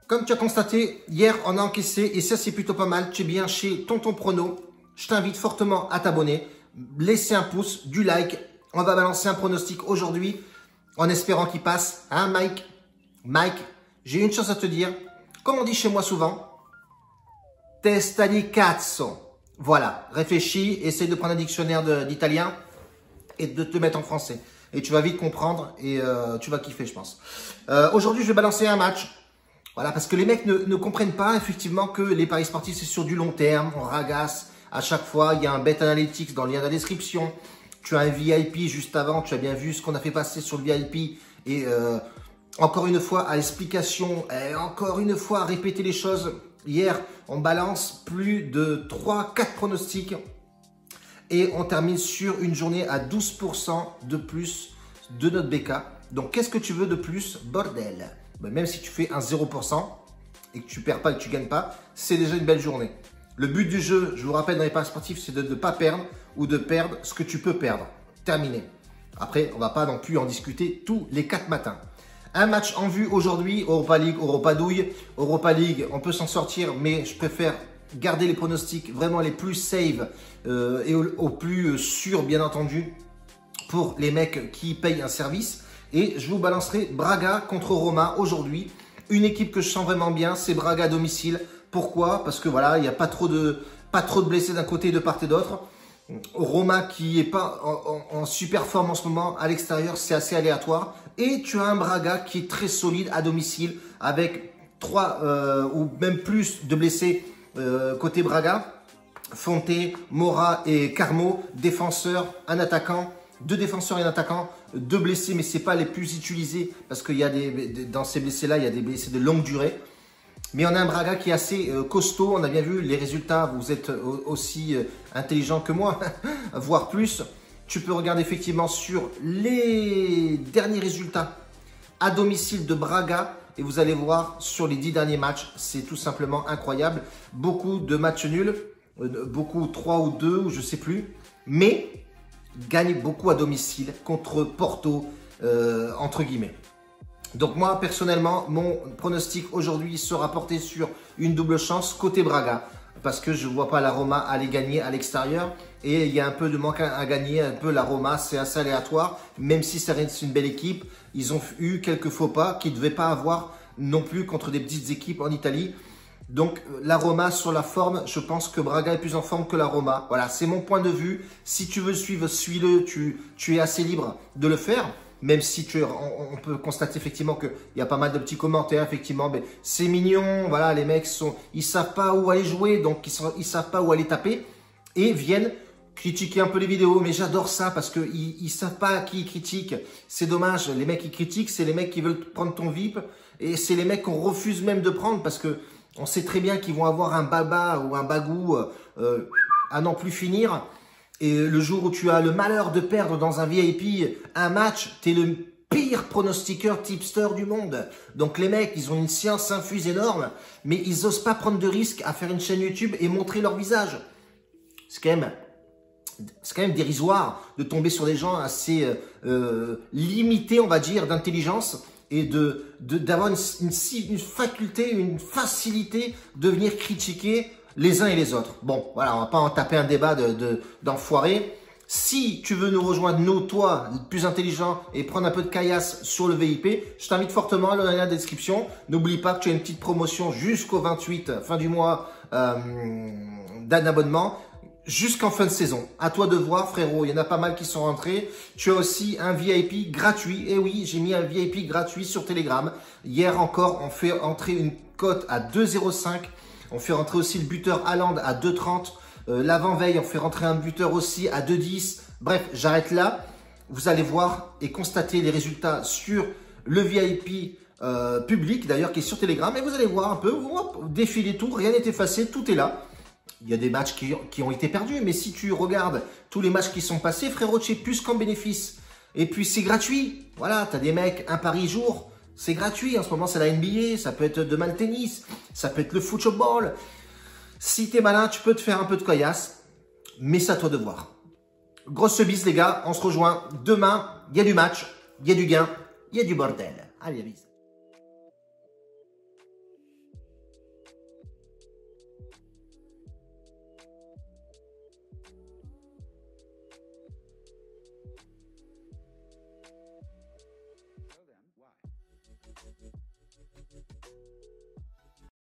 Comme tu as constaté, hier, on a encaissé, et ça, c'est plutôt pas mal. Tu es bien chez Tonton Prono. Je t'invite fortement à t'abonner, laisser un pouce, du like. On va balancer un pronostic aujourd'hui, en espérant qu'il passe. Hein, Mike? Mike, j'ai une chose à te dire. Comme on dit chez moi souvent, testa di cazzo. Voilà, réfléchis, essaye de prendre un dictionnaire d'italien et de te mettre en français. Et tu vas vite comprendre et tu vas kiffer, je pense. Aujourd'hui, je vais balancer un match. Voilà, parce que les mecs ne comprennent pas effectivement que les paris sportifs, c'est sur du long terme. On ragasse à chaque fois. Il y a un bet analytics dans le lien de la description. Tu as un VIP juste avant. Tu as bien vu ce qu'on a fait passer sur le VIP. Et encore une fois, à explication, et encore une fois, à répéter les choses. Hier, on balance plus de 3-4 pronostics. Et on termine sur une journée à 12% de plus de notre BK. Donc, qu'est-ce que tu veux de plus, bordel? Ben, même si tu fais un 0% et que tu perds pas et que tu gagnes pas, c'est déjà une belle journée. Le but du jeu, je vous rappelle dans les paris sportifs, c'est de ne pas perdre ou de perdre ce que tu peux perdre. Terminé. Après, on va pas non plus en discuter tous les 4 matins. Un match en vue aujourd'hui, Europa League, Europa Douille. Europa League, on peut s'en sortir, mais je préfère garder les pronostics vraiment les plus safe et au plus sûr, bien entendu, pour les mecs qui payent un service. Et je vous balancerai Braga contre Roma aujourd'hui. Une équipe que je sens vraiment bien, c'est Braga à domicile. Pourquoi? Parce que voilà, il n'y a pas trop de blessés d'un côté et de part et d'autre. Roma qui n'est pas en super forme en ce moment à l'extérieur, c'est assez aléatoire. Et tu as un Braga qui est très solide à domicile avec 3 ou même plus de blessés côté Braga. Fonte, Mora et Carmo, défenseurs, un attaquant. 2 défenseurs et un attaquant, 2 blessés, mais ce n'est pas les plus utilisés parce qu'il y a dans ces blessés-là, il y a des blessés de longue durée. Mais on a un Braga qui est assez costaud. On a bien vu les résultats. Vous êtes aussi intelligent que moi, voire plus. Tu peux regarder effectivement sur les derniers résultats à domicile de Braga et vous allez voir sur les 10 derniers matchs. C'est tout simplement incroyable. Beaucoup de matchs nuls, beaucoup 3 ou 2 ou je ne sais plus. Mais gagne beaucoup à domicile contre Porto, entre guillemets. Donc moi, personnellement, mon pronostic aujourd'hui sera porté sur une double chance côté Braga. Parce que je ne vois pas la Roma aller gagner à l'extérieur. Et il y a un peu de manque à gagner. Un peu la Roma, c'est assez aléatoire. Même si c'est une belle équipe, ils ont eu quelques faux pas qu'ils ne devaient pas avoir non plus contre des petites équipes en Italie. Donc, la Roma, sur la forme, je pense que Braga est plus en forme que la Roma. Voilà, c'est mon point de vue. Si tu veux suivre, suis-le. Tu es assez libre de le faire. Même si on peut constater effectivement qu'il y a pas mal de petits commentaires, effectivement. Mais c'est mignon, voilà, les mecs, ils savent pas où aller jouer, donc ils savent pas où aller taper. Et viennent critiquer un peu les vidéos. Mais j'adore ça parce qu'ils savent pas à qui ils critiquent. C'est dommage, les mecs qui critiquent, c'est les mecs qui veulent prendre ton VIP. Et c'est les mecs qu'on refuse même de prendre parce que on sait très bien qu'ils vont avoir un baba ou un bagou à n'en plus finir. Et le jour où tu as le malheur de perdre dans un VIP un match, tu es le pire pronostiqueur tipster du monde. Donc les mecs, ils ont une science infuse énorme, mais ils n'osent pas prendre de risques à faire une chaîne YouTube et montrer leur visage. C'est quand même dérisoire de tomber sur des gens assez limités, on va dire, d'intelligence et d'avoir une faculté, une facilité de venir critiquer les uns et les autres. Bon, voilà, on va pas en taper un débat d'enfoirés. Si tu veux nous rejoindre, nous, toi, le plus intelligent, et prendre un peu de caillasse sur le VIP, je t'invite fortement à le lien dans la description. N'oublie pas que tu as une petite promotion jusqu'au 28, fin du mois, d'un abonnement, jusqu'en fin de saison. À toi de voir, frérot. Il y en a pas mal qui sont rentrés. Tu as aussi un VIP gratuit. Et oui, j'ai mis un VIP gratuit sur Telegram. Hier encore, on fait entrer une cote à 2,05. On fait rentrer aussi le buteur Haaland à 2,30. L'avant-veille, on fait rentrer un buteur aussi à 2,10. Bref, j'arrête là. Vous allez voir et constater les résultats sur le VIP public, d'ailleurs, qui est sur Telegram. Et vous allez voir un peu, défiler tout. Rien n'est effacé, tout est là. Il y a des matchs qui ont été perdus. Mais si tu regardes tous les matchs qui sont passés, frérot, tu es plus qu'en bénéfice. Et puis, c'est gratuit. Voilà, tu as des mecs, un pari jour. C'est gratuit, en ce moment c'est la NBA, ça peut être demain le tennis, ça peut être le football. Si t'es malin, tu peux te faire un peu de caillasse, mais c'est à toi de voir. Grosse bise les gars, on se rejoint demain, il y a du match, il y a du gain, il y a du bordel. Allez, bise.